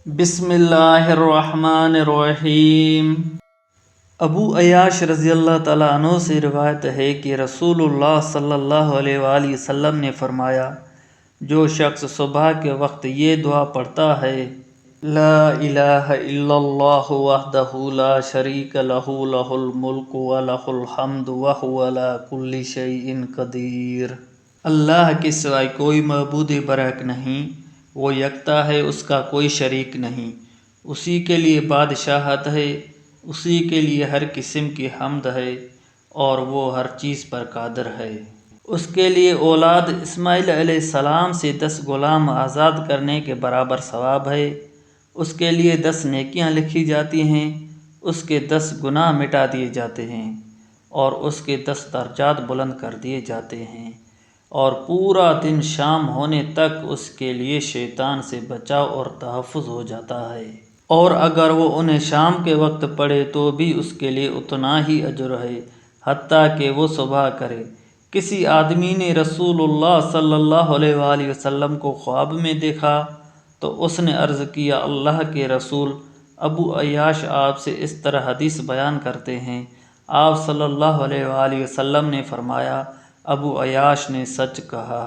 بسم اللہ الرحمن الرحیم۔ ابو عیاش رضی اللہ تعالیٰ عنہ سے روایت ہے کہ رسول اللہ صلی اللہ علیہ وآلہ وسلم نے فرمایا، جو شخص صبح کے وقت یہ دعا پڑھتا ہے، لا الہ الا اللہ وحدہ لا شریک لہ لہ الملک ولہ الحمد وہو علی کل شیء قدیر، اللہ کے سوائے کوئی معبود برحق نہیں، وہ یکتا ہے، اس کا کوئی شریک نہیں، اسی کے لیے بادشاہت ہے، اسی کے لیے ہر قسم کی حمد ہے، اور وہ ہر چیز پر قادر ہے۔ اس کے لیے اولاد اسماعیل علیہ السلام سے 10 غلام آزاد کرنے کے برابر ثواب ہے، اس کے لیے 10 نیکیاں لکھی جاتی ہیں، اس کے 10 گناہ مٹا دیے جاتے ہیں، اور اس کے 10 درجات بلند کر دیے جاتے ہیں، اور پورا دن شام ہونے تک اس کے لیے شیطان سے بچاؤ اور تحفظ ہو جاتا ہے، اور اگر وہ انہیں شام کے وقت پڑھے تو بھی اس کے لیے اتنا ہی اجر ہے، حتیٰ کہ وہ صبح کرے۔ کسی آدمی نے رسول اللہ صلی اللہ علیہ وآلہ وسلم کو خواب میں دیکھا تو اس نے عرض کیا، اللہ کے رسول، ابو عیاش آپ سے اس طرح حدیث بیان کرتے ہیں۔ آپ صلی اللہ علیہ وآلہ وسلم نے فرمایا، ابو عیاش نے سچ کہا۔